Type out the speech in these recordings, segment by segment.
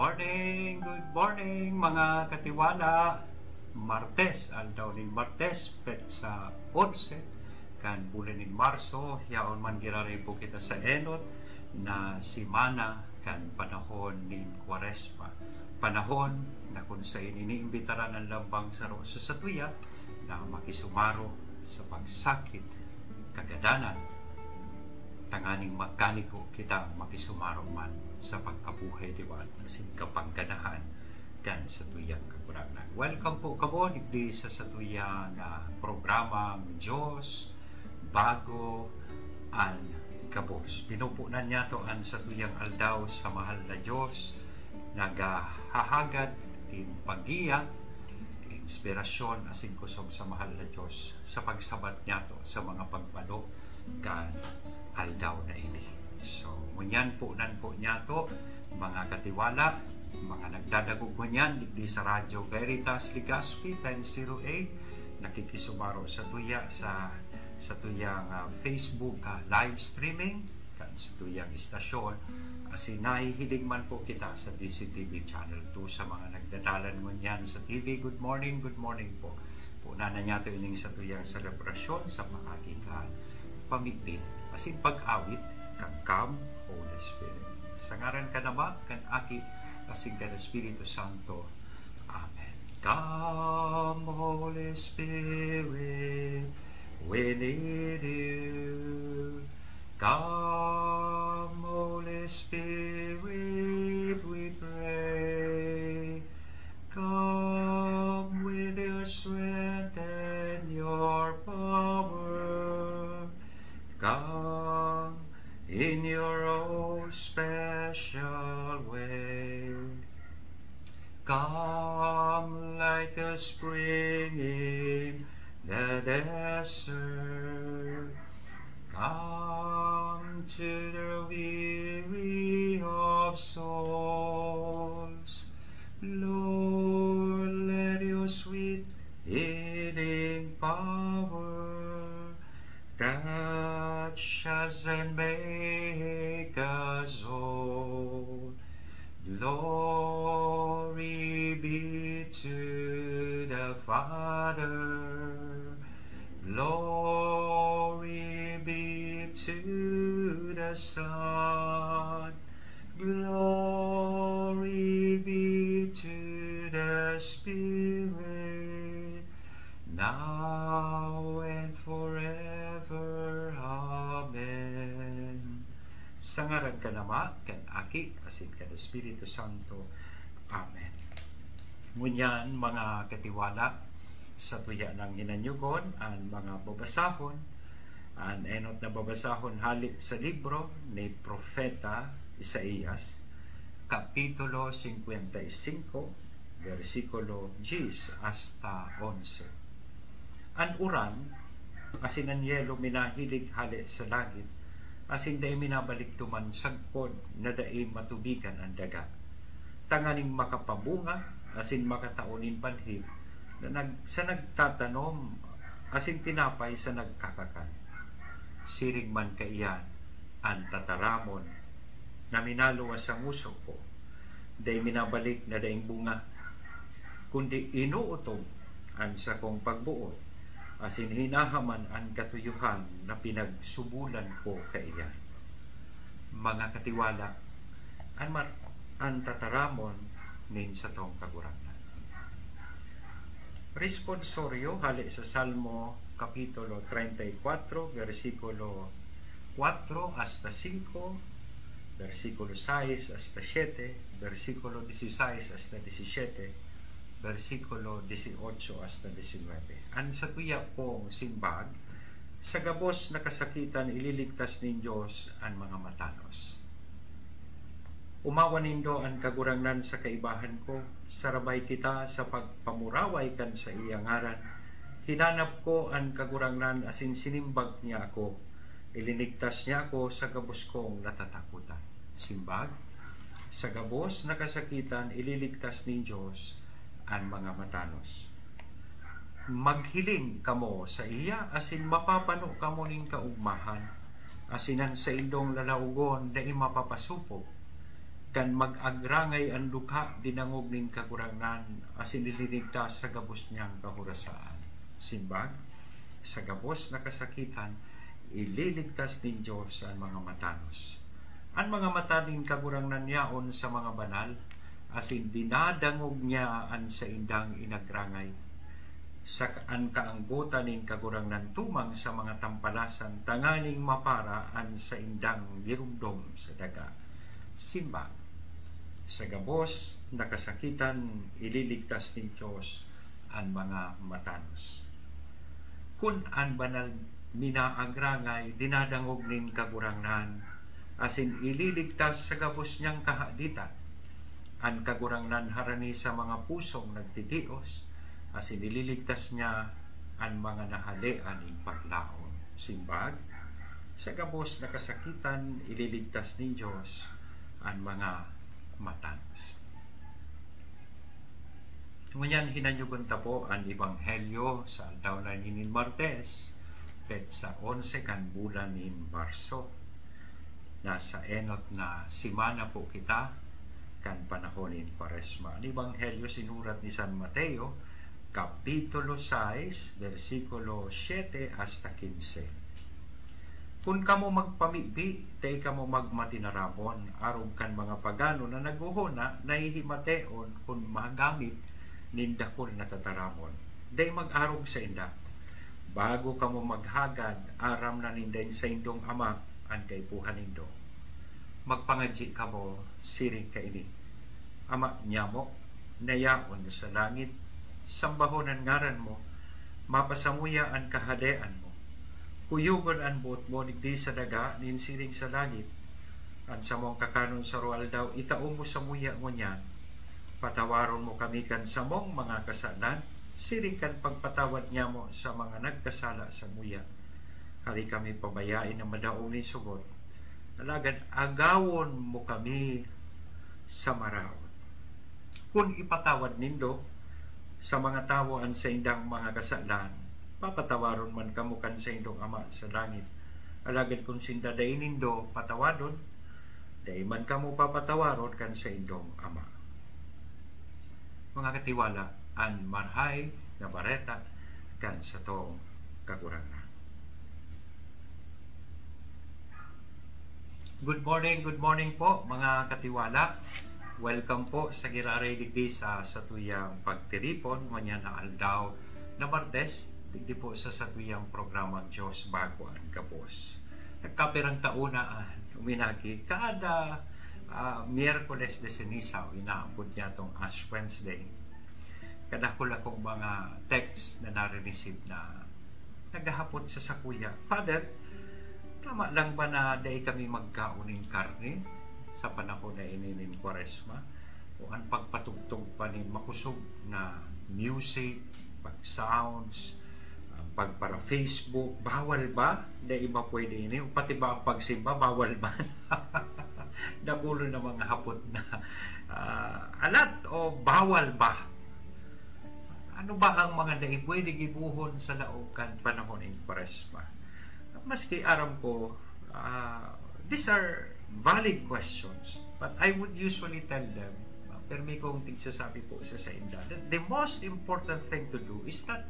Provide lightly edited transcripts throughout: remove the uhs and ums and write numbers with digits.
Good morning mga katiwala. Martes, aldaw ni Martes, pet sa 11, kan bulan ni Marso, yaon man giraray po kita sa enot na simana kan panahon ni Kwaresma. Panahon na kung sa iniimbitaran ang lambang sa satuya na makisumaro sa pagsakit, kagadanan, tanganing makaniko kita makisumaro man sa pagkabuhay diwan asin kapangganahan kan sa tuyang kakurangan. Welcome po kamo digdi sa tuyang programa Diyos bago ang kabos. Pinupunan niya to an sa tuyang aldaw sa mahal na Diyos, nagahahagad in pagiya, inspirasyon asin kusog sa mahal na Diyos sa pagsabat niya to sa mga pagpalo kan aldaw na ini. So, munyan po niya to, mga katiwala, mga nagdadagog po niyan, digdi sa Radyo Veritas Legazpi 1008, nakikisumaro sa tuya sa tuyang Facebook live streaming, kan sa tuyang istasyon, asin nahihiling man po kita sa DCTV Channel 2 sa mga nagdadalan mo niyan sa TV. Good morning po. Puna na niya to ining sa tuyang selebrasyon sa mga ka pamigdit, asin pag-awit, kang Holy Spirit. Sa ngaran ka na ba, kan aki, kasing ka na Espiritu Santo. Amen. Come, Holy Spirit, we need you. Come, Holy Spirit, we pray. Come with your strength and your power. Come in your own special way. Come like a spring in the desert. Come to the weary of souls. Lord, let your sweet healing power touch us and make us whole. Glory be to the Father. Glory be to the Son. Glory be to the Spirit, now and forever. Amen. Sa ngaran ka nama, kan aki, asin ka Espiritu Santo. Amen. Ngunyan mga katiwala, sa tuya ng ginanyugon, ang mga babasahon, ang enot na babasahon halik sa libro ni Propeta Isaías, Kapitulo 55, versikulo 10 hasta 11. An uran, asin ang yelo minahilig halik sa langit, asin day minabalik tuman sagpod na day matubigan ang daga. Tanganing makapabunga, asin makataunin panhib, sa nagtatanom, asin tinapay sa nagkakakan. Siring man kaiyan, ang tataramon, na minaluwas ang uso ko, day minabalik na daing bunga, kundi inuutog ang sa kong pagbuot, asin hinahaman ang katuyuhan na pinagsubulan ko kaiyan. Mga katiwala, ang tataramon nin sa tong kagurangan. Responsorio hali sa Salmo Kapitulo 34, versikulo 4 hasta 5, versikulo 6 hasta 7, versikulo 16 hasta 17, versikulo 18 hasta 19. Ang sa tuya pong simbag, sa gabos na kasakitan ililigtas nin Diyos ang mga matanos. Umawan nindo ang kagurangnan sa kaibahan ko, sarabay kita sa pagpamuraway kan sa iyang ngaran. Hinanap ko ang kagurangnan asin sinimbag niya ako, ilinigtas niya ako sa gabos kong natatakutan. Simbag, sa gabos na kasakitan ililigtas ni Diyos ang mga matanos. Maghiling kamo sa iya, asin mapapano kamo ning kaugmahan, asinan sa indong lalaugon na imapapasupog. kan mag-agrangay ang dukha dinangog nin kagurangnan asin nililigtas sa gabos niyang kahurasaan. Simbag, sa gabos na kasakitan, ililigtas din Diyos ang mga matanos. Ang mga mataning kagurangnan niyaon sa mga banal, asin dinadangog niya an sa indang inagrangay. Sa an kaanggutan nin kagurangnan tumang sa mga tampalasan, tanganing maparaan sa indang girumdom sa daga. Simbag, sa gabos na kasakitan, ililigtas ni Diyos ang mga matanos. Kung ang banal minaagrangay, dinadangog nin kagurangnan, asin ililigtas sa gabos niyang kahaditan. Ang kagurangnan harani sa mga pusong nagtitios, asin ililigtas niya ang mga nahalian ng paglaon. Simbag, sa gabos na kasakitan, ililigtas ni Diyos ang mga matanos. Ngunyan hinanyugon ta po ang Ebanghelyo sa aldaw na ni Martes, petsa 11 kan bulan ni Marso. Nasa enot na simana po kita kan panahon ni Kwaresma. Ang Ebanghelyo sinurat ni San Mateo, Kapitulo 6, versikulo 7 hasta 15. Kung kamo magpamibi, tay kamo magmatinarabon, arog kan mga pagano na naguhuna, nahihimateon kung magamit nindakol na tataramon. Day mag-arog sa inda. Bago kamo maghagad, aram na ninday sa indong ama, ang kaipuhan nindo. Magpangadji kamo, siring kaini. Ama nyamo, nayaon sa langit, sambahon ang ngaran mo, mapasamuya ang kahadean mo. Kuyugon ang buot mo nigdi sa daga, ninsiring sa langit. Ang samong kakanon sa roal daw, itaong mo sa muya mo niyan. Patawaron mo kami kan samong mga kasalan, siring kan pagpatawad niya mo sa mga nagkasala sa muya. Hari kami pabayain na madaong ni sugot. Alagad agawon mo kami sa maraot. Kung ipatawad nindo sa mga tawaan sa indang mga kasalan, papatawaron man kamo kan sa indong ama sa langit. Alagad kung sindadain nindo patawadon, day man kamo papatawaron kan sa indong ama. Mga katiwala, ang marhay na bareta kan sa tong kagurangan. Good morning po mga katiwala. Welcome po sa Giraray digdi sa satuyang pagtiripon, manyan na aldaw na Martes, digdi po sa satuyang programang Diyos Bago ang Gabos. Nagkapirang taunaan, uminagi, kada Miyerkules de Ceniza, inaabot niya itong Ash Wednesday. Kadakula kong mga text na nare-receive na naghahapon sa sakuya. Father, tama lang ba na dahil kami magkauning karne sa panahon na ininin Kwaresma? O ang pagpatugtog pa ni makusog na music, pag-sounds, pagpara Facebook, bawal ba? Dahil iba pwede ini. Pati ba ang pagsimba, bawal ba? Dagulo na mga hapon na alat o bawal ba? Ano ba ang mga dahil pwede gibuhon sa laokan panahon ng Kwaresma? Maski aram ko, these are valid questions, but I would usually tell them, permi kong tigsasabi po sa inda, that the most important thing to do is not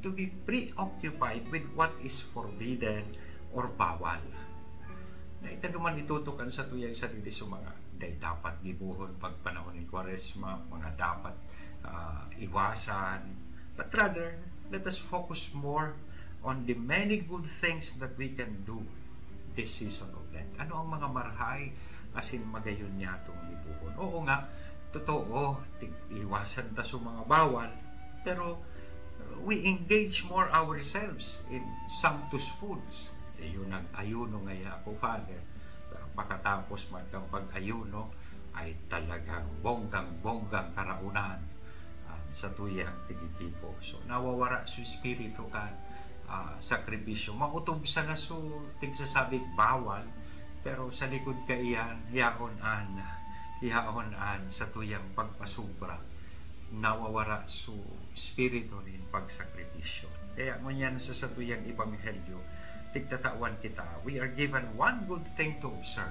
to be preoccupied with what is forbidden or bawal. Na ito naman itutukan sa tuyang sarili sa mga dahil dapat gibuhon pag panahon ng Kwaresma, mga dapat iwasan, but rather let us focus more on the many good things that we can do this season of Lent. Ano ang mga marhay asin magayon niya itong libuhon? Oo nga, totoo, iwasan ta sa mga bawal, pero we engage more ourselves in sanctus foods. Yun ang ayuno ngaya ako, Father. Pagkatapos man kang pag-ayuno ay talagang bonggang-bonggang karaunan sa tuyang tigitipo. So nawawara su espiritu ka sakripisyo. Mautob sa naso tigsasabi bawal, pero sa likod ka iyan yaon an sa tuyang pagpasubra. Nawawara su espiritu rin pagsakripisyo. Kaya ngunyan sa tuyang ebanghelyo, tigtatawan kita, we are given one good thing to observe.